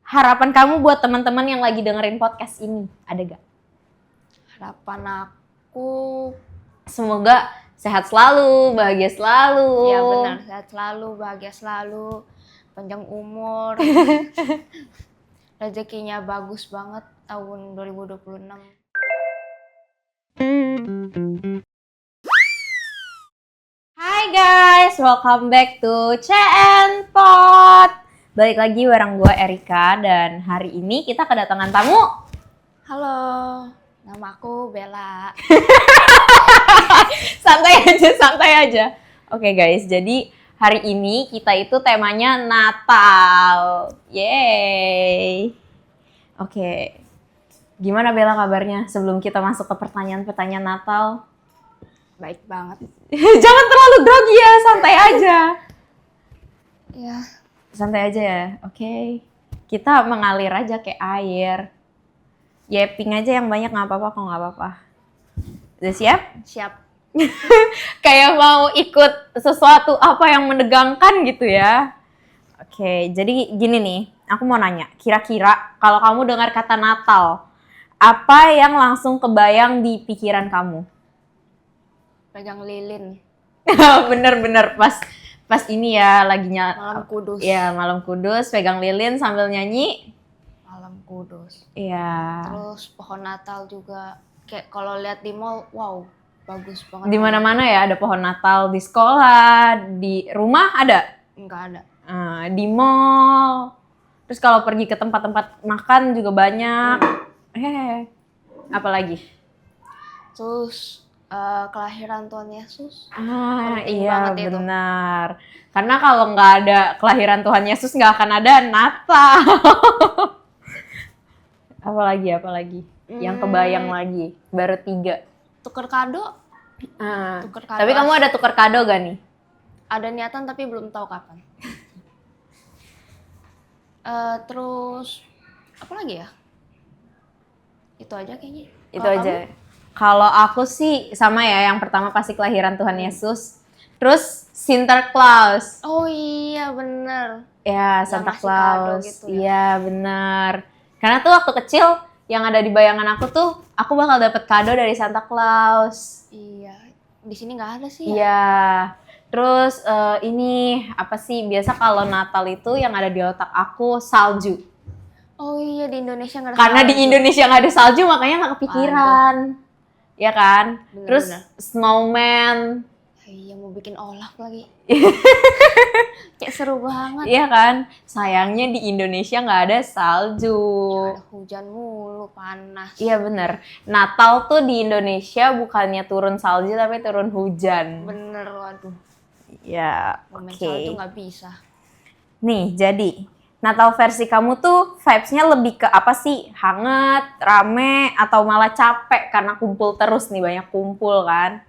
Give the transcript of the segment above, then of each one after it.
harapan kamu buat teman-teman yang lagi dengerin podcast ini, ada gak? Harapan aku, Semoga sehat selalu, bahagia selalu. ya benar, sehat selalu, bahagia selalu, panjang umur, rezekinya bagus banget tahun 2026. Hai guys, welcome back to CN Pod. Balik lagi bareng gue Erika dan hari ini kita kedatangan tamu. Halo, nama aku Bella. Santai aja. Oke guys, jadi hari ini kita itu temanya Natal. Yeay. Oke. Gimana Bella kabarnya sebelum kita masuk ke pertanyaan-pertanyaan Natal? Baik banget. Jangan terlalu grogi ya, santai aja. Ya, Santai aja ya, oke. Kita mengalir aja kayak air. Yeping aja yang banyak nggak apa-apa kok, nggak apa-apa. Udah siap? siap. Kayak mau ikut sesuatu apa yang menegangkan gitu ya. Oke, jadi gini nih, aku mau nanya. Kira-kira kalau kamu dengar kata Natal, apa yang langsung kebayang di pikiran kamu? Pegang lilin, Bener-bener pas ini ya lagi malam kudus. ya malam kudus, pegang lilin sambil nyanyi. Malam kudus. Iya. Terus pohon Natal juga. Kayak kalau lihat di mall, wow, bagus banget. Di mana-mana ya ada pohon Natal, di sekolah, di rumah ada. Enggak ada. Di mall. Terus kalau pergi ke tempat-tempat makan juga banyak. Apalagi? Terus kelahiran Tuhan Yesus. Iya Penting banget itu. benar. Karena kalau nggak ada kelahiran Tuhan Yesus nggak akan ada Natal. Apalagi? Yang kebayang lagi. Baru 3. Tuker kado. Tuker kado. Tapi kamu ada tuker kado gak nih? Ada niatan tapi belum tahu kapan. Terus apa lagi ya? Itu aja kayaknya. Itu Kalau aja. kamu? Kalau aku sih sama ya, yang pertama pasti kelahiran Tuhan Yesus. Terus Santa Claus. Oh iya bener. Ya, Yang Santa ngasih kado Claus. gitu ya. Iya, benar. Karena tuh waktu kecil yang ada di bayangan aku tuh, aku bakal dapet kado dari Santa Claus. Iya. Di sini nggak ada sih. Ya? Iya. Terus ini apa sih? Biasa kalau Natal itu yang ada di otak aku salju. Oh iya di Indonesia nggak ada. Karena di salju. Indonesia nggak ada salju, makanya nggak kepikiran. Ya kan? Bener, Terus bener. snowman. Iya mau bikin olah lagi. Kayak seru banget. Iya kan? Sayangnya di Indonesia nggak ada salju. Ada hujan mulu, panas. Iya bener. Natal tuh di Indonesia bukannya turun salju tapi turun hujan. Bener, waduh. Ya, Momen oke. salju nggak bisa. Nih, jadi Natal versi kamu tuh vibes-nya lebih ke apa sih? Hangat, rame, atau malah capek karena kumpul terus nih, banyak kumpul kan?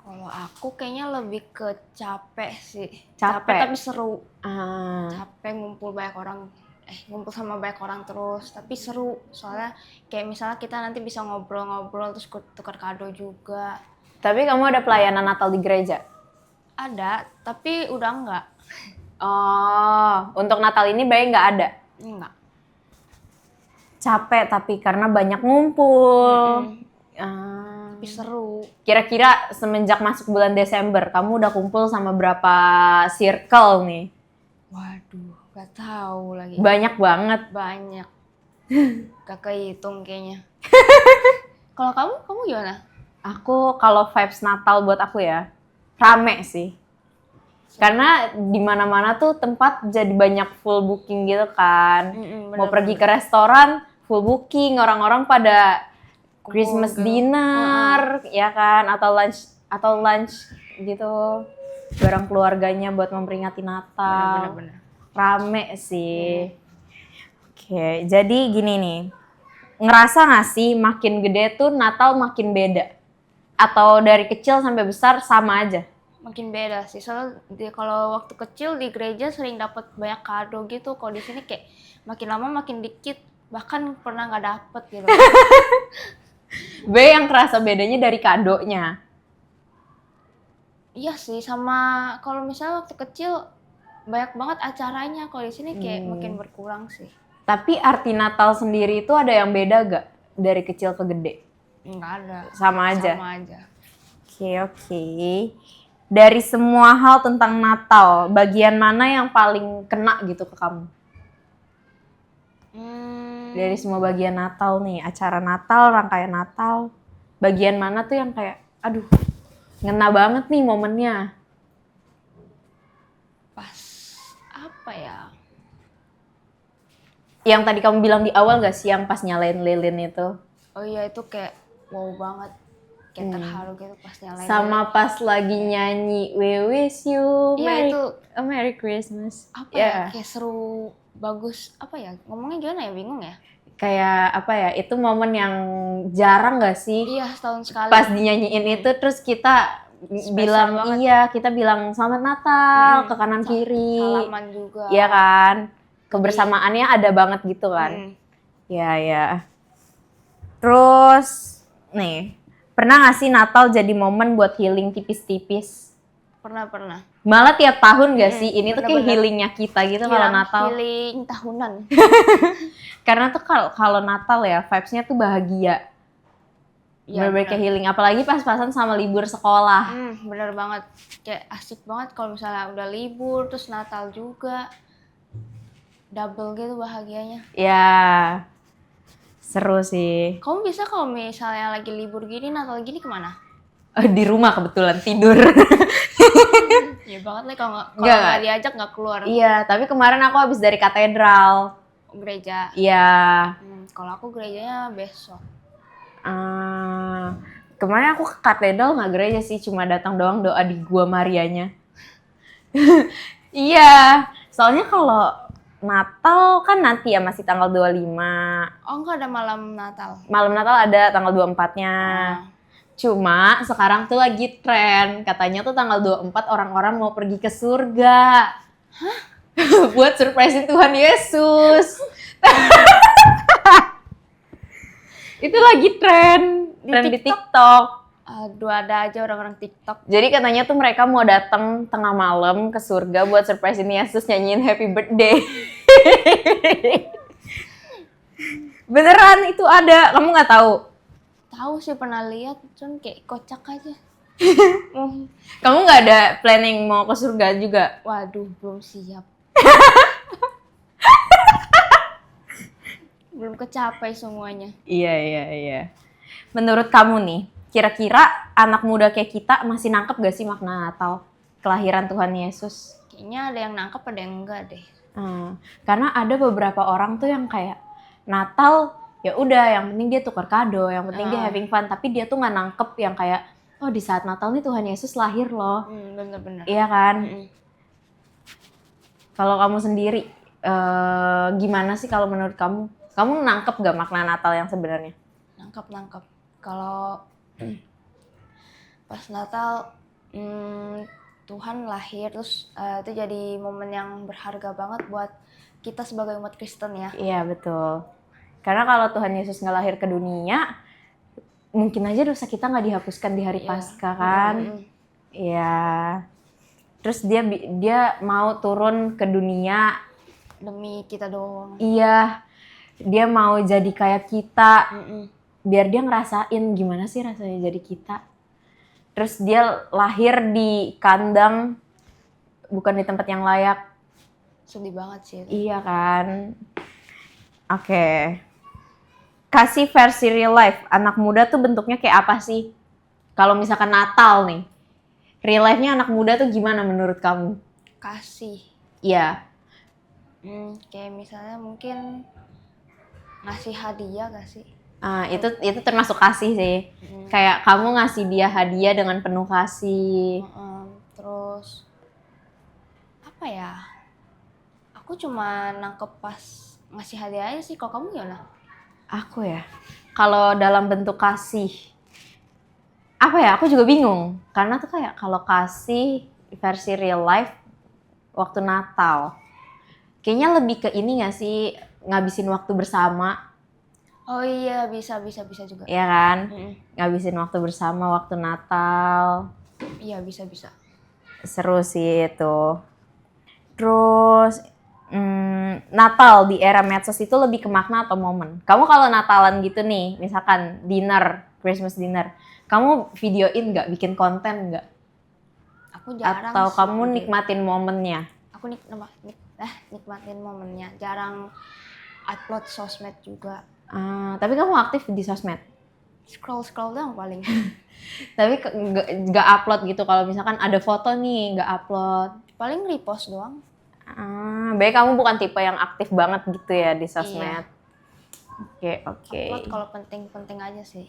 Kalau aku kayaknya lebih ke capek sih. Capek? Tapi seru. Ah, Capek ngumpul ngumpul sama banyak orang terus. Tapi seru. Soalnya kayak misalnya kita nanti bisa ngobrol-ngobrol terus tukar kado juga. tapi kamu ada pelayanan Natal di gereja? Ada, tapi udah enggak. Oh, untuk Natal ini baik nggak ada? Enggak. Capek tapi karena banyak ngumpul. Tapi seru. Kira-kira semenjak masuk bulan Desember, kamu udah kumpul sama berapa circle nih? Waduh, gak tahu lagi. Banyak banget. Banyak. Gak kehitung kayaknya. Kalau kamu gimana? Aku kalau vibes Natal buat aku ya, rame sih. Karena di mana-mana tuh tempat jadi banyak full booking gitu kan. Mau pergi ke restoran, full booking, orang-orang pada Christmas dinner, ya kan, atau lunch gitu bareng keluarganya buat memperingati Natal. Bener-bener. Rame sih. Oke, jadi gini nih, ngerasa nggak sih makin gede tuh Natal makin beda? Atau dari kecil sampai besar sama aja? Makin beda sih. Soalnya kalau waktu kecil di gereja sering dapat banyak kado gitu. Kalau di sini kayak makin lama makin dikit. Bahkan pernah nggak dapet gitu. B yang kerasa bedanya dari kadonya. Iya sih, sama kalau misalnya waktu kecil banyak banget acaranya. Kalau di sini kayak makin berkurang sih. Tapi arti Natal sendiri itu ada yang beda gak dari kecil ke gede? Nggak ada. Sama aja? Sama aja. Oke. Dari semua hal tentang Natal, bagian mana yang paling kena gitu ke kamu? Dari semua bagian Natal nih, acara Natal, rangkaian Natal, bagian mana tuh yang kayak, aduh, ngena banget nih momennya? Pas apa ya? Yang tadi kamu bilang di awal gak sih, yang pas nyalain lilin itu? Oh iya, itu kayak wow banget. Kayak terharu gitu pas nyalain. Sama pas lagi nyanyi We Wish You Iya, a Merry Christmas. Apa ya, kayak seru, bagus. Apa ya, ngomongnya gimana ya, bingung ya? Kayak apa ya, itu momen yang jarang gak sih? Iya, setahun sekali. Pas dinyanyiin itu terus kita bilang banget. Iya, kita bilang Selamat Natal ke kanan kiri. Salaman juga. Iya kan? Kebersamaannya ada banget gitu kan? Iya, ya. Terus nih, pernah gak sih Natal jadi momen buat healing tipis-tipis? Pernah. Malah tiap tahun gak sih? Ini tuh kayak healingnya kita gitu kalau Natal. Healing tahunan. Karena tuh kalau Natal ya, vibes-nya tuh bahagia. Bener-bener kayak healing. Apalagi pas-pasan sama libur sekolah. Bener banget. Kayak asik banget kalau misalnya udah libur, terus Natal juga. Double gitu bahagianya. Ya, seru sih. Kamu bisa kalau misalnya lagi libur gini, Natal gini kemana? Di rumah kebetulan, tidur. Iya banget lah kalau nggak diajak nggak keluar. Iya, tapi kemarin aku habis dari katedral. Gereja. Iya. Kalau aku gerejanya besok. Kemarin aku ke katedral nggak gereja sih, cuma datang doang doa di Gua Marianya. Iya, soalnya kalau Natal kan nanti ya masih tanggal 25. Oh enggak ada malam Natal? Malam Natal ada tanggal 24-nya. Cuma sekarang tuh lagi tren, katanya tuh tanggal 24 orang-orang mau pergi ke surga. Hah? Buat surprisein Tuhan Yesus. Itu lagi tren di TikTok. Aduh, ada aja orang-orang TikTok. Jadi katanya tuh mereka mau datang tengah malam ke surga buat surprisein Yesus nyanyiin Happy Birthday. Beneran itu ada, kamu nggak tahu? Tahu sih, pernah lihat, cuman kayak kocak aja. Kamu nggak ada planning mau ke surga juga? Waduh, belum siap. Belum kecapai semuanya. Iya. Menurut kamu nih, kira-kira anak muda kayak kita masih nangkep gak sih makna Natal? Kelahiran Tuhan Yesus? Kayaknya ada yang nangkep, ada yang enggak deh. Karena ada beberapa orang tuh yang kayak Natal ya udah, yang penting dia tukar kado, yang penting dia having fun, tapi dia tuh nggak nangkep yang kayak oh di saat Natal nih Tuhan Yesus lahir loh. Bener-bener. Iya kan? Kalau kamu sendiri gimana sih kalau menurut kamu? Kamu nangkep gak makna Natal yang sebenarnya? Nangkep. Kalau pas Natal Tuhan lahir, terus itu jadi momen yang berharga banget buat kita sebagai umat Kristen ya. Iya betul. Karena kalau Tuhan Yesus nggak lahir ke dunia, mungkin aja dosa kita nggak dihapuskan di hari Paskah kan? Iya. Terus dia mau turun ke dunia demi kita doang. Iya. Dia mau jadi kayak kita. Biar dia ngerasain gimana sih rasanya jadi kita. Terus dia lahir di kandang, bukan di tempat yang layak. Sedih banget sih. Iya kan. Oke. Kasih versi real life, anak muda tuh bentuknya kayak apa sih? Kalau misalkan Natal nih, real life-nya anak muda tuh gimana menurut kamu? Kasih. Iya. Kayak misalnya mungkin ngasih hadiah gak sih? Itu termasuk kasih sih. Kayak kamu ngasih dia hadiah dengan penuh kasih. Terus apa ya? Aku cuma nangkep pas ngasih hadiah aja sih. Kalau kamu gimana? Aku ya, kalau dalam bentuk kasih, apa ya? Aku juga bingung. Karena tuh kayak kalau kasih versi real life waktu Natal, kayaknya lebih ke ini nggak sih, ngabisin waktu bersama. Oh iya, bisa juga. Iya kan? Ngabisin waktu bersama waktu Natal. Iya, bisa. Seru sih itu. Terus Natal di era medsos itu lebih ke makna atau momen? Kamu kalau Natalan gitu nih, misalkan dinner, Christmas dinner, kamu videoin nggak, bikin konten nggak? Aku jarang Atau sih kamu video. nikmatin momennya? Aku nikmatin momennya, jarang upload sosmed juga. Tapi kamu aktif di sosmed? Scroll doang paling. Tapi nggak upload gitu, kalau misalkan ada foto nih nggak upload? Paling repost doang. Baik kamu bukan tipe yang aktif banget gitu ya di sosmed? Iya. Oke. Upload kalau penting-penting aja sih.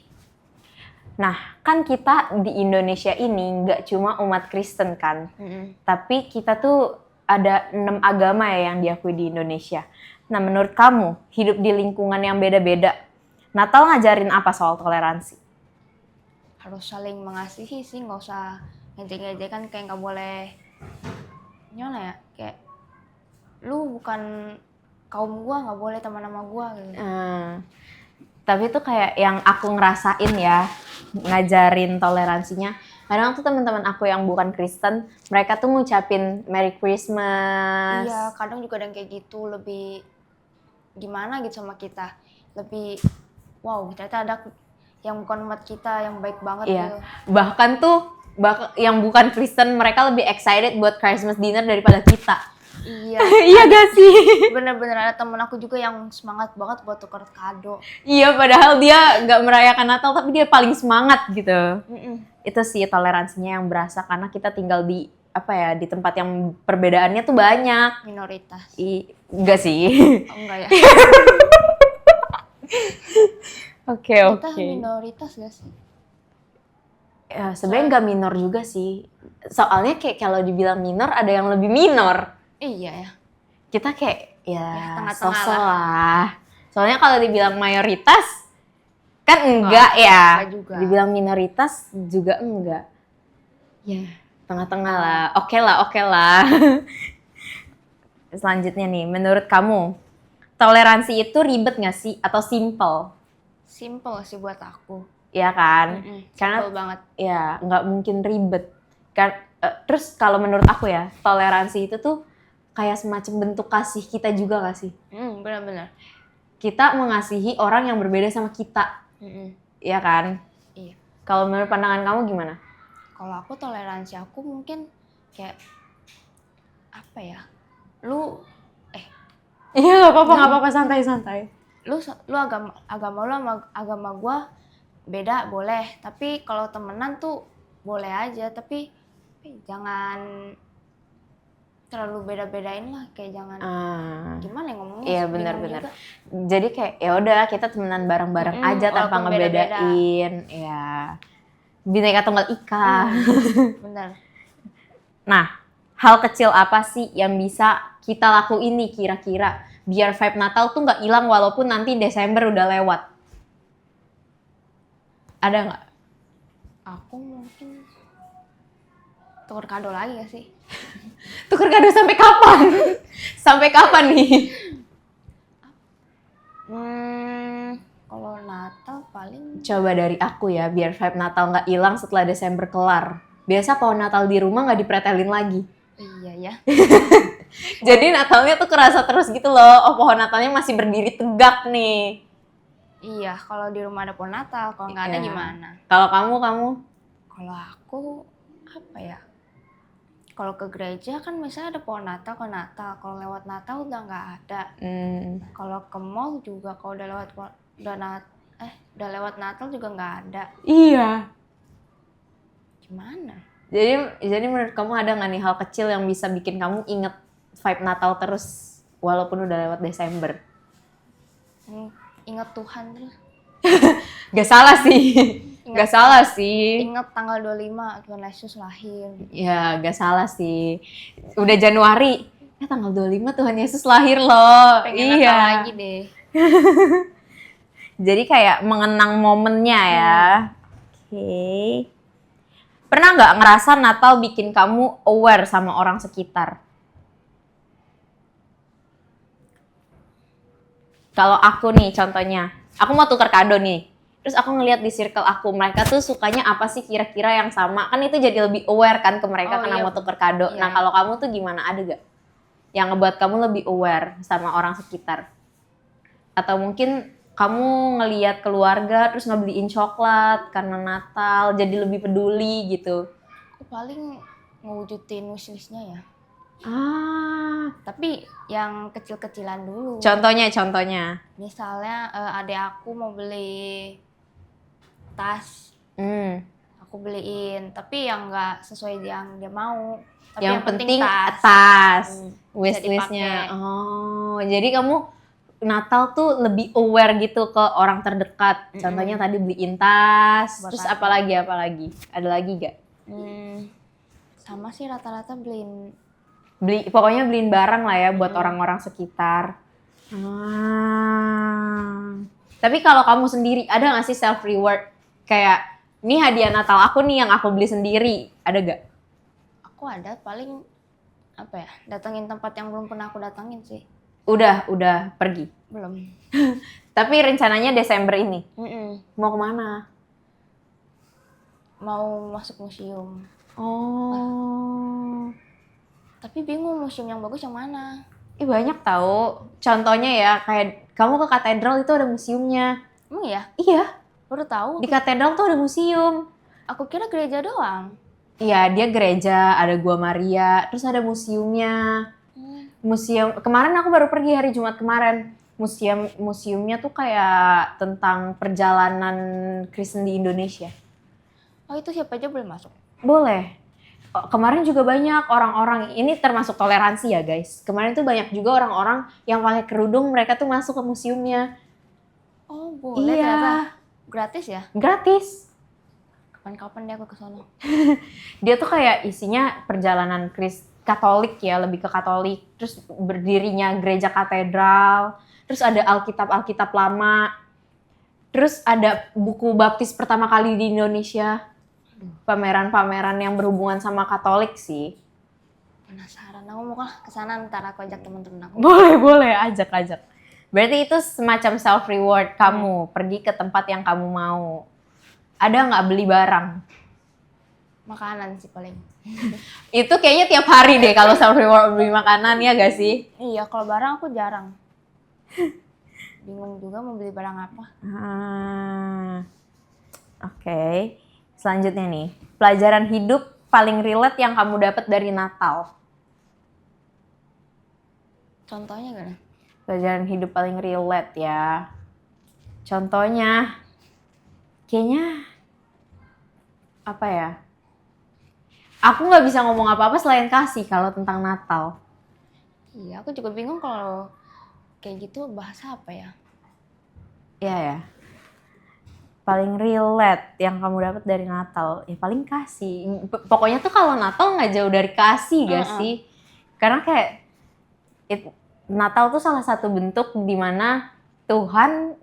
Nah, kan kita di Indonesia ini nggak cuma umat Kristen kan, tapi kita tuh ada 6 agama ya yang diakui di Indonesia. Nah, menurut kamu, hidup di lingkungan yang beda-beda, Natal ngajarin apa soal toleransi? Harus saling mengasihi sih, nggak usah ngejek-ngejek kan, kayak nggak boleh, gimana ya, kayak lu bukan kaum gua, nggak boleh teman sama gua gitu. Tapi tuh kayak yang aku ngerasain ya, ngajarin toleransinya. Kadang tuh teman-teman aku yang bukan Kristen, mereka tuh ngucapin Merry Christmas. Iya, kadang juga ada yang kayak gitu, lebih gimana gitu sama kita. Lebih, wow, ternyata ada yang bukan umat kita, yang baik banget gitu. Bahkan tuh, yang bukan Kristen, mereka lebih excited buat Christmas dinner daripada kita. Iya. Iya gak sih? Bener-bener ada temen aku juga yang semangat banget buat tukar kado. Iya, padahal dia nggak merayakan Natal, tapi dia paling semangat gitu. Itu sih toleransinya yang berasa, karena kita tinggal di di tempat yang perbedaannya tuh banyak. Minoritas. Enggak sih. Oh, enggak ya. Oke. Kita minoritas gak sih? Ya, sebenarnya nggak minor juga sih. Soalnya kayak kalau dibilang minor, ada yang lebih minor. Iya ya. Kita kayak tengah-tengah sosok lah. Soalnya kalau dibilang mayoritas kan enggak ya. Enggak juga. Dibilang minoritas juga enggak. Ya, tengah-tengah lah. Oke lah. Selanjutnya nih, menurut kamu toleransi itu ribet nggak sih atau simple? Simple sih buat aku. Iya kan? Simple banget. Ya, nggak mungkin ribet. Terus kalau menurut aku ya, toleransi itu tuh kayak semacam bentuk kasih kita juga gak sih? Benar-benar. Kita mengasihi orang yang berbeda sama kita. Iya kan? Iya. Kalau menurut pandangan kamu gimana? Kalau aku toleransi aku mungkin kayak apa ya? Iya, nggak apa-apa, santai-santai. Lu agama lu sama agama gua beda boleh, tapi kalau temenan tuh boleh aja, tapi jangan terlalu beda-bedain lah, kayak jangan gimana ya ngomongnya. Iya, benar. Jadi kayak ya udah kita temenan bareng-bareng aja tanpa ngebedain. Ya, Bhinneka Tunggal Ika. Benar. Nah, hal kecil apa sih yang bisa kita lakuin nih kira-kira biar vibe Natal tuh nggak hilang walaupun nanti Desember udah lewat? Ada nggak? Aku mungkin tukar kado lagi gak sih? Tukar kado sampai kapan? Sampai kapan nih? Kalau Natal paling... Coba dari aku ya, biar vibe Natal nggak hilang setelah Desember kelar. Biasa pohon Natal di rumah nggak dipretelin lagi. Iya ya. Jadi Natalnya tuh kerasa terus gitu loh. Oh, pohon Natalnya masih berdiri tegak nih. Iya, kalau di rumah ada pohon Natal, kalau nggak ada gimana? Kalau kamu? Kalau aku apa ya? Kalau ke gereja kan misalnya ada pohon Natal ke Natal. Kalau lewat Natal udah nggak ada. Kalau ke mall juga kalau udah lewat Natal juga nggak ada. Iya. Gimana? Jadi menurut kamu ada nggak nih hal kecil yang bisa bikin kamu inget vibe Natal terus walaupun udah lewat Desember? Ingat Tuhan terus. Gak salah sih. Gak salah sih. Ingat tanggal 25 Tuhan Yesus lahir. Ya, gak salah sih. Udah Januari, tanggal 25 Tuhan Yesus lahir loh. Pengen Natal lagi deh. Jadi kayak mengenang momennya ya. Oke. Pernah nggak ngerasa Natal bikin kamu aware sama orang sekitar? Kalau aku nih contohnya, aku mau tukar kado nih. Terus aku ngeliat di circle aku, mereka tuh sukanya apa sih kira-kira yang sama. Kan itu jadi lebih aware kan ke mereka karena mau tukar kado. Iya. Nah kalau kamu tuh gimana? Ada gak? yang ngebuat kamu lebih aware sama orang sekitar? Atau mungkin kamu ngelihat keluarga terus ngebeliin coklat karena Natal, jadi lebih peduli gitu? Aku paling ngewujudin wishlist-nya ya. Tapi yang kecil-kecilan dulu. Contohnya? Misalnya adik aku mau beli tas, aku beliin. Tapi yang nggak sesuai yang dia mau. Tapi yang penting tas. Wishlist-nya. Oh, jadi kamu Natal tuh lebih aware gitu ke orang terdekat. Contohnya tadi beliin tas. Buat Terus aku. apalagi? Ada lagi gak? Sama sih rata-rata Pokoknya beliin barang lah ya buat orang-orang sekitar. Tapi kalau kamu sendiri, ada gak sih self reward? Kayak, ini hadiah Natal aku nih yang aku beli sendiri. Ada gak? Aku ada paling datengin tempat yang belum pernah aku datengin sih. Udah pergi? Belum. Tapi rencananya Desember ini? Mau kemana? Mau masuk museum. Oh. Tapi bingung museum yang bagus yang mana. Banyak tahu. Contohnya ya, kayak kamu ke katedral itu ada museumnya. Emang ya? Iya. Baru tahu. Di katedral tuh ada museum. Aku kira gereja doang. Iya, dia gereja, ada Gua Maria, terus ada museumnya. Museum, kemarin aku baru pergi hari Jumat kemarin. Museumnya tuh kayak tentang perjalanan Kristen di Indonesia. Oh, itu siapa aja boleh masuk? Boleh. Kemarin juga banyak orang-orang, ini termasuk toleransi ya guys. Kemarin tuh banyak juga orang-orang yang pakai kerudung, mereka tuh masuk ke museumnya. Oh, boleh iya. ternyata. Gratis ya? Gratis. Kapan-kapan deh aku ke sono. Dia tuh kayak isinya perjalanan Katolik ya, lebih ke Katolik. Terus berdirinya gereja katedral. Terus ada Alkitab lama. Terus ada buku baptis pertama kali di Indonesia. Pameran-pameran yang berhubungan sama Katolik sih. Penasaran, aku mau ke sana, ntar aku ajak teman-teman aku. Boleh, ajak. Berarti itu semacam self reward kamu, pergi ke tempat yang kamu mau. Ada nggak beli barang? Makanan sih paling. Itu kayaknya tiap hari deh kalau self reward beli makanan, ya gak sih? Iya, kalau barang aku jarang. Bingung juga mau beli barang apa. Oke. Selanjutnya nih, pelajaran hidup paling relate yang kamu dapat dari Natal. Contohnya gimana? Pelajaran hidup paling relate ya. Contohnya, kayaknya apa ya? Aku nggak bisa ngomong apa-apa selain kasih kalau tentang Natal. Iya, aku juga bingung kalau kayak gitu bahasa apa ya? Iya ya. Paling relate yang kamu dapat dari Natal, ya paling kasih. Pokoknya tuh kalau Natal nggak jauh dari kasih gak sih? Karena kayak Natal tuh salah satu bentuk di mana Tuhan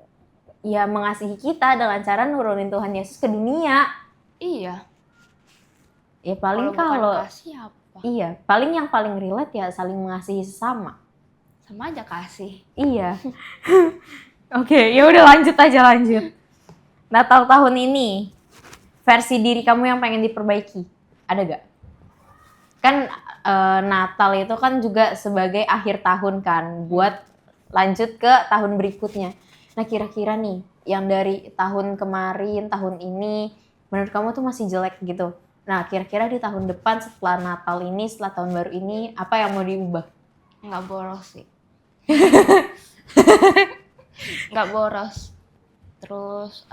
ya mengasihi kita dengan cara nurunin Tuhan Yesus ke dunia. Iya. Ya paling kalau kasih apa? Iya, paling yang paling relate ya saling mengasihi sesama. Sama aja kasih. Iya. Oke, ya udah lanjut. Natal tahun ini, versi diri kamu yang pengen diperbaiki, ada gak? Kan Natal itu kan juga sebagai akhir tahun kan, buat lanjut ke tahun berikutnya. Nah kira-kira nih, yang dari tahun kemarin, tahun ini, menurut kamu tuh masih jelek gitu. Nah kira-kira di tahun depan setelah Natal ini, setelah tahun baru ini, apa yang mau diubah? Nggak boros sih. Nggak boros. Terus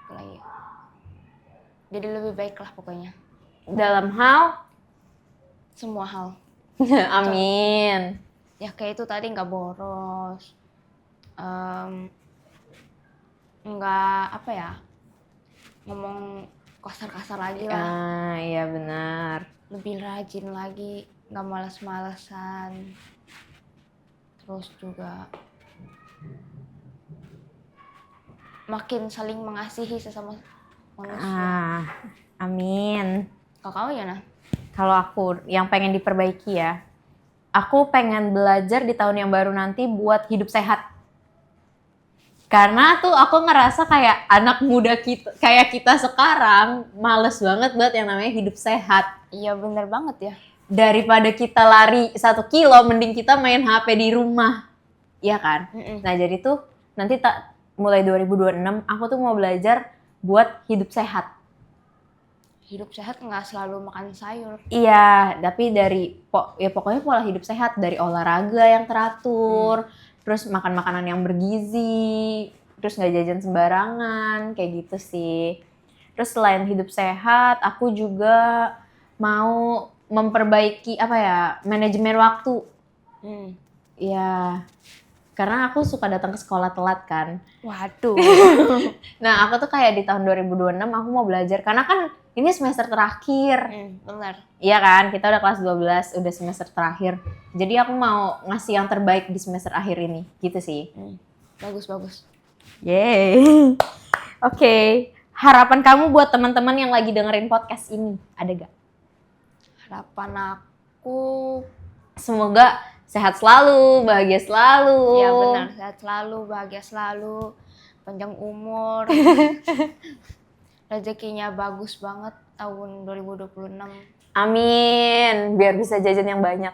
lagi. Jadi lebih baik lah pokoknya. Dalam hal? Semua hal. Amin. Ya kayak itu tadi nggak boros. Nggak ngomong kasar-kasar lagi lah. Iya benar. Lebih rajin lagi, nggak malas-malesan. Terus juga makin saling mengasihi sesama manusia. Amin. Kalau kamu gimana? Kalau aku yang pengen diperbaiki ya, aku pengen belajar di tahun yang baru nanti buat hidup sehat. Karena tuh aku ngerasa kayak anak muda kita sekarang males banget buat yang namanya hidup sehat. Iya bener banget ya. daripada kita lari 1 kilo, mending kita main HP di rumah. Iya kan? Nah jadi tuh nanti mulai 2026 aku tuh mau belajar buat hidup sehat. Hidup sehat nggak selalu makan sayur. Iya, tapi ya pokoknya pola hidup sehat, dari olahraga yang teratur, terus makan makanan yang bergizi, terus nggak jajan sembarangan, kayak gitu sih. Terus selain hidup sehat, aku juga mau memperbaiki manajemen waktu. Ya, karena aku suka datang ke sekolah telat kan. Waduh. Nah, aku tuh kayak di tahun 2026 aku mau belajar, karena kan ini semester terakhir. Benar. Iya kan, kita udah kelas 12, udah semester terakhir. Jadi aku mau ngasih yang terbaik di semester akhir ini, gitu sih. Bagus. Yeay. Oke. Harapan kamu buat teman-teman yang lagi dengerin podcast ini, ada gak? Harapan aku... Semoga sehat selalu, bahagia selalu. Ya benar, sehat selalu, bahagia selalu, panjang umur. Rezekinya bagus banget tahun 2026. Amin, biar bisa jajan yang banyak.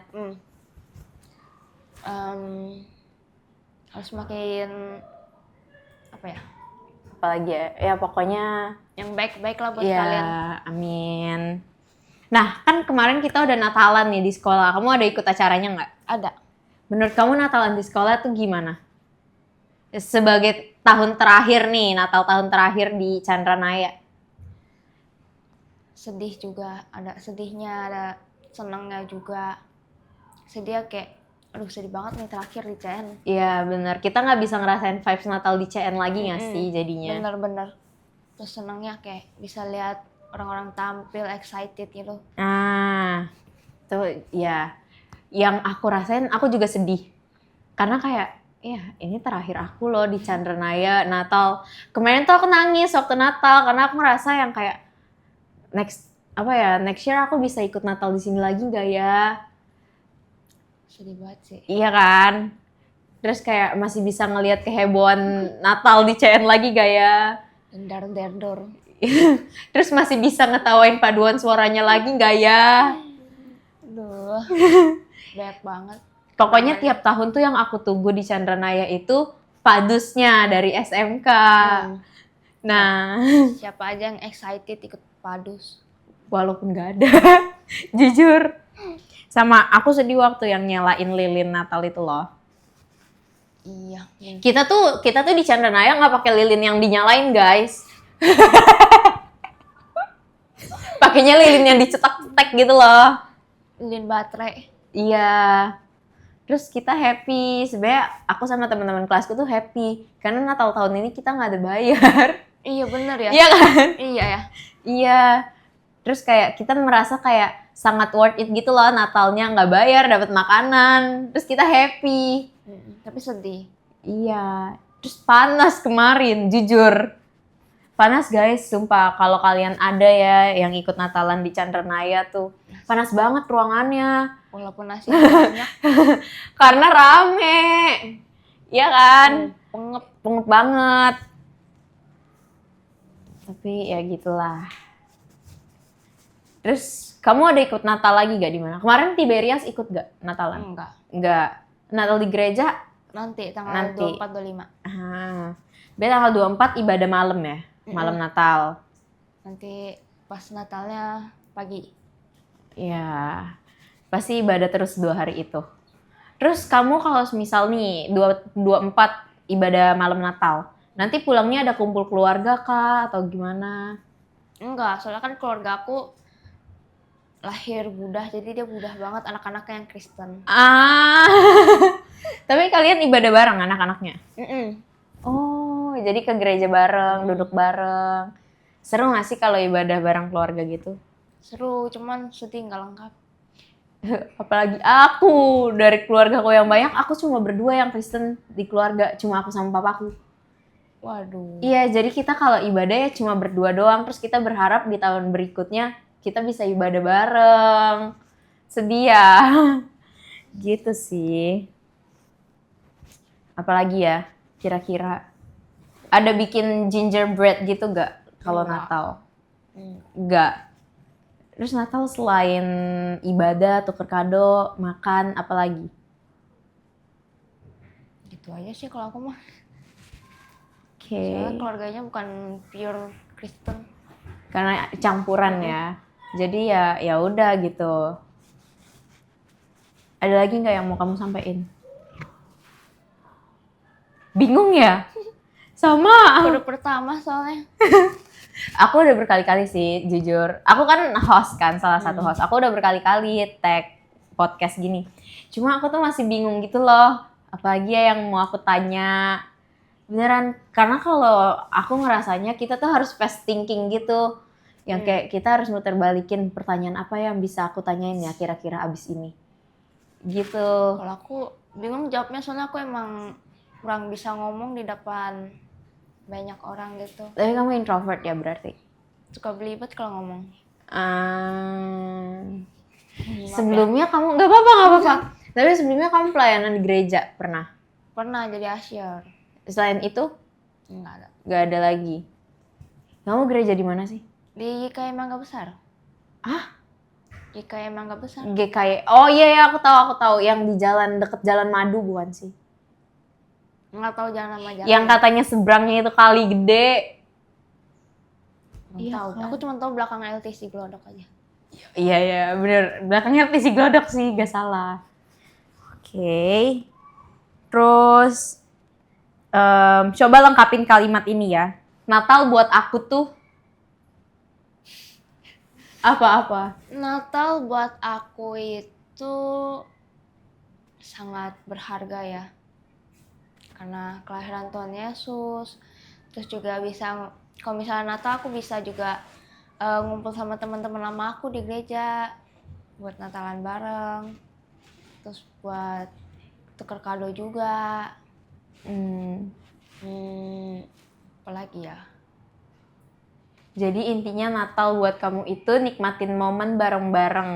Harus makin Apalagi ya pokoknya yang baik-baik lah buat ya, kalian. Amin. Nah, kan kemarin kita udah Natalan nih di sekolah. Kamu ada ikut acaranya nggak? Ada. Menurut kamu Natalan di sekolah tuh gimana? Sebagai tahun terakhir nih, Natal tahun terakhir di Chandranaya. Sedih juga, ada sedihnya, ada senangnya juga. Sedih kayak, aduh sedih banget nih terakhir di CN. Iya benar, kita nggak bisa ngerasain vibes Natal di CN lagi nggak sih jadinya? Bener-bener. Terus senangnya kayak bisa lihat orang-orang tampil excited gitu. Nah, tuh ya, yang aku rasain aku juga sedih. Karena kayak, ya ini terakhir aku loh di Chandranaya Natal. Kemarin tuh aku nangis waktu Natal karena aku ngerasa yang kayak next year aku bisa ikut Natal di sini lagi nggak ya? Sedih banget sih. Iya kan? Terus kayak masih bisa ngelihat kehebohan Natal di CN lagi gak ya? Dendar-dendor. Terus masih bisa ngetawain paduan suaranya lagi gak ya? Aduh, banyak banget. Pokoknya tiap tahun tuh yang aku tunggu di Chandranaya itu padusnya dari SMK. Nah, siapa aja yang excited ikut padus? Walaupun gak ada, jujur. Sama aku sedih waktu yang nyalain lilin Natal itu loh. Iya. Kita tuh di Chandranaya nggak pakai lilin yang dinyalain guys. Pakainya lilin yang dicetak-cetak gitu loh. Lilin baterai. Iya. Terus kita happy. Sebenarnya aku sama teman-teman kelasku tuh happy karena Natal tahun ini kita nggak ada bayar. Iya bener ya. Iya kan? Iya ya. Iya. Terus kayak kita merasa kayak sangat worth it gitu loh, Natalnya nggak bayar, dapat makanan. Terus kita happy. Tapi sedih. Iya. Terus panas kemarin, jujur. Panas guys, sumpah. Kalau kalian ada ya yang ikut Natalan di Chandranaya tuh, panas banget ruangannya. Walaupun nasi banyak. Karena rame. Iya kan? Pengep banget. Tapi ya gitulah. Terus kamu ada ikut Natal lagi gak di mana? Kemarin Tiberias ikut gak Natalan? Enggak. Natal di gereja? Nanti tanggal 24-25. Berarti tanggal 24 ibadah malam ya? Malam Natal. Nanti pas Natalnya pagi. Ya, pasti ibadah terus 2 hari itu. Terus kamu kalau misal nih 24 ibadah malam Natal, nanti pulangnya ada kumpul keluarga kah atau gimana? Enggak, soalnya kan keluarga aku lahir Buddha, jadi dia Buddha banget, anak-anaknya yang Kristen. Tapi kalian ibadah bareng anak-anaknya? Oh, jadi ke gereja bareng, duduk bareng. Seru gak sih kalau ibadah bareng keluarga gitu? Seru, cuman sedih nggak lengkap. Apalagi aku, dari keluarga aku yang banyak, aku cuma berdua yang Kristen di keluarga, cuma aku sama papaku. Waduh. Iya, jadi kita kalau ibadah ya cuma berdua doang, terus kita berharap di tahun berikutnya kita bisa ibadah bareng. Sedih ya. Gitu sih. Apalagi ya, kira-kira. Ada bikin gingerbread gitu gak kalau Natal? Enggak. Terus Natal selain ibadah, tuker kado, makan, apa lagi? Gitu aja sih kalau aku mah. Oke. Soalnya keluarganya bukan pure Kristen. Karena campuran ya. Jadi ya udah gitu. Ada lagi nggak yang mau kamu sampaikan? Bingung ya? Sama. Baru pertama soalnya. Aku udah berkali-kali sih, jujur. Aku kan host kan, salah satu host. Aku udah berkali-kali tag podcast gini. Cuma aku tuh masih bingung gitu loh. Apalagi ya yang mau aku tanya. Beneran, karena kalau aku ngerasanya kita tuh harus fast thinking gitu. Yang kayak kita harus muter balikin pertanyaan apa yang bisa aku tanyain ya kira-kira abis ini. Gitu. Kalau aku bingung jawabnya soalnya aku emang kurang bisa ngomong di depan banyak orang gitu. Tapi kamu introvert ya berarti? Suka belibet kalau ngomong. Sebelumnya kamu, gak apa-apa. Tapi sebelumnya kamu pelayanan di gereja pernah? Pernah jadi usher. Selain itu? Enggak ada. Gak ada lagi. Kamu gereja di mana sih? Di GKI Mangga Besar. Ah? GKI Mangga Besar. GKI. Oh iya aku tahu. Yang di jalan deket Jalan Madu bukan sih? Nggak tahu jalan nama jalan. Yang katanya seberangnya itu kali gede. Nggak tahu. Kan? Aku cuma tahu belakang LTC Glodok aja. Iya bener. Belakangnya PC Glodok sih, gak salah. Oke. Terus coba lengkapin kalimat ini ya. Natal buat aku tuh apa-apa? Natal buat aku itu sangat berharga ya. Karena kelahiran Tuhan Yesus. Terus juga bisa, kalau misalnya Natal aku bisa juga ngumpul sama teman-teman lama aku di gereja. Buat Natalan bareng. Terus buat tuker kado juga. Apalagi ya? Jadi intinya Natal buat kamu itu nikmatin momen bareng-bareng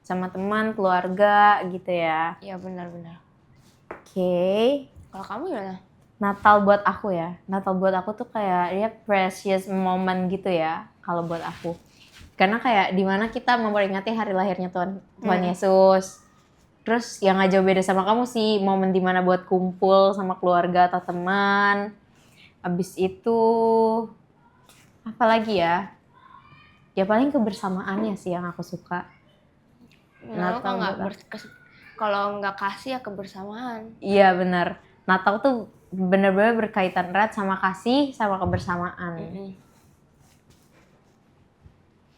sama teman, keluarga gitu ya. Iya benar-benar. Oke. Kalau kamu gimana? Natal buat aku ya. Natal buat aku tuh kayak ya precious moment gitu ya kalau buat aku. Karena kayak dimana kita memperingati hari lahirnya Tuhan Yesus. Terus yang gak jauh beda sama kamu sih momen dimana buat kumpul sama keluarga atau teman. Abis itu apa lagi ya? Ya paling kebersamaannya sih yang aku suka. Natal kalau nggak kasih ya kebersamaan. Iya benar. Natal tuh benar-benar berkaitan erat sama kasih sama kebersamaan.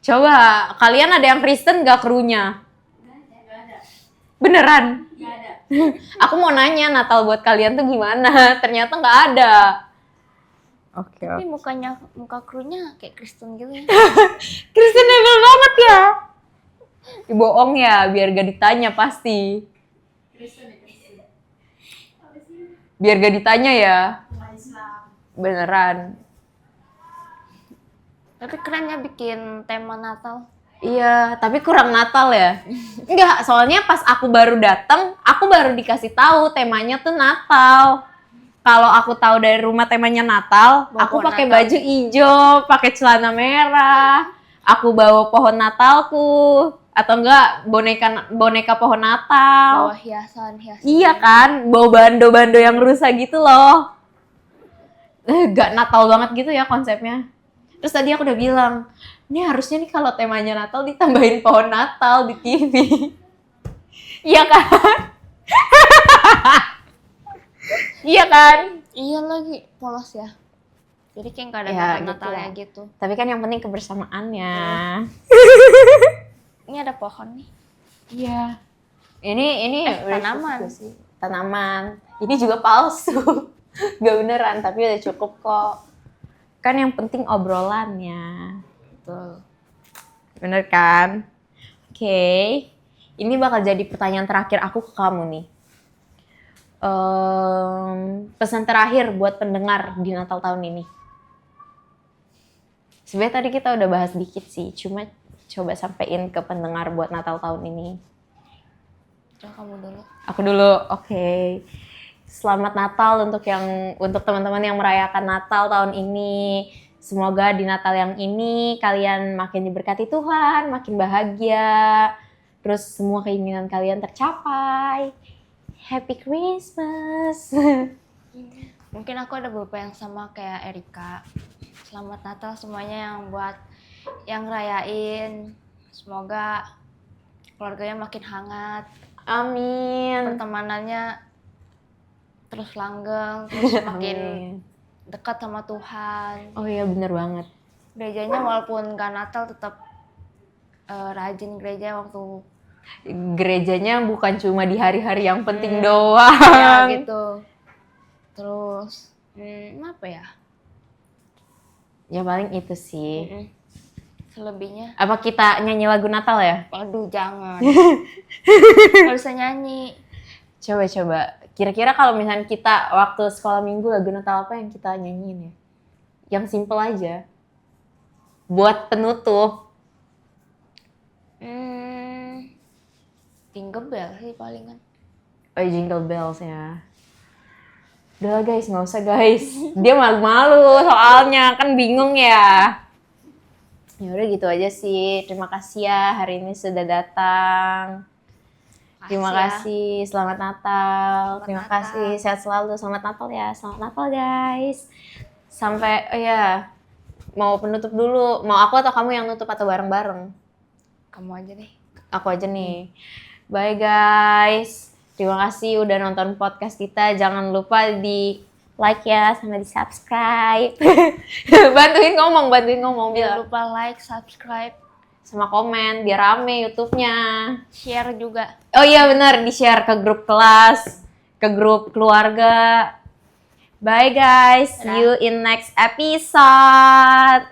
Coba kalian ada yang Kristen gak krunya? Gak ada. Beneran? Gak ada. Aku mau nanya Natal buat kalian tuh gimana? Ternyata gak ada. Oke. Tapi muka krunya kayak Kristen gitu ya. Kristenable banget ya. Bohong ya, biar gak ditanya pasti. Biar gak ditanya ya. Beneran. Tapi keren ya bikin tema Natal. Iya, tapi kurang Natal ya. Enggak, soalnya pas aku baru datang, aku baru dikasih tahu temanya tuh Natal. Kalau aku tahu dari rumah temanya Natal, aku pakai baju hijau, pakai celana merah, aku bawa pohon Natalku, atau enggak boneka pohon Natal. Bawa hiasan. Iya kan, bawa bando-bando yang rusak gitu loh. Gak Natal banget gitu ya konsepnya. Terus tadi aku udah bilang, ini harusnya nih kalau temanya Natal ditambahin pohon Natal di TV. Iya kan? Iya kan? Iya lagi, polos ya. Jadi kayak gak ada ya, Natalnya gitu. Tapi kan yang penting kebersamaannya. Ini ada pohon nih. Iya. Ini tanaman. Tanaman. Ini juga palsu. Gak beneran, tapi udah cukup kok. Kan yang penting obrolannya. Betul. Bener kan? Oke. Ini bakal jadi pertanyaan terakhir aku ke kamu nih. Pesan terakhir buat pendengar di Natal tahun ini. Sebenarnya tadi kita udah bahas dikit sih, cuma coba sampein ke pendengar buat Natal tahun ini. Kamu dulu. Aku dulu, oke. Selamat Natal untuk teman-teman yang merayakan Natal tahun ini. Semoga di Natal yang ini kalian makin diberkati Tuhan, makin bahagia, terus semua keinginan kalian tercapai. Happy Christmas. Mungkin aku ada beberapa yang sama kayak Erika. Selamat Natal semuanya yang buat yang rayain. Semoga keluarganya makin hangat. Amin. Pertemanannya terus langgeng, terus makin Amin. dekat sama Tuhan. Oh iya bener banget. Gerejanya walaupun gak Natal tetap rajin gereja waktu Gerejanya bukan cuma di hari-hari yang penting doang. ya gitu. Terus apa ya? Ya paling itu sih. Selebihnya Apa kita nyanyi lagu Natal ya? waduh jangan. Gak bisa nyanyi. Coba. Kira-kira kalau misalnya kita waktu sekolah minggu lagu Natal apa yang kita nyanyiin ya? Yang simple aja. Buat penutup. Jingle Bell sih palingan. Oh Jingle Bells ya. Udah lah guys, nggak usah guys. Dia malu-malu soalnya, kan bingung ya. Ya udah gitu aja sih. Terima kasih ya hari ini sudah datang. Terima kasih, selamat Natal. Terima kasih, sehat selalu. Selamat Natal ya, selamat Natal guys. Sampai, mau penutup dulu. Mau aku atau kamu yang nutup atau bareng-bareng? Kamu aja deh. Aku aja nih. Bye guys. Terima kasih udah nonton podcast kita. Jangan lupa di like ya, sama di subscribe. Bantuin ngomong Jangan biar. lupa like, subscribe, Sama komen, biar rame YouTube-nya. share juga. Oh iya benar, di-share ke grup kelas, ke grup keluarga. Bye guys, see you in next episode.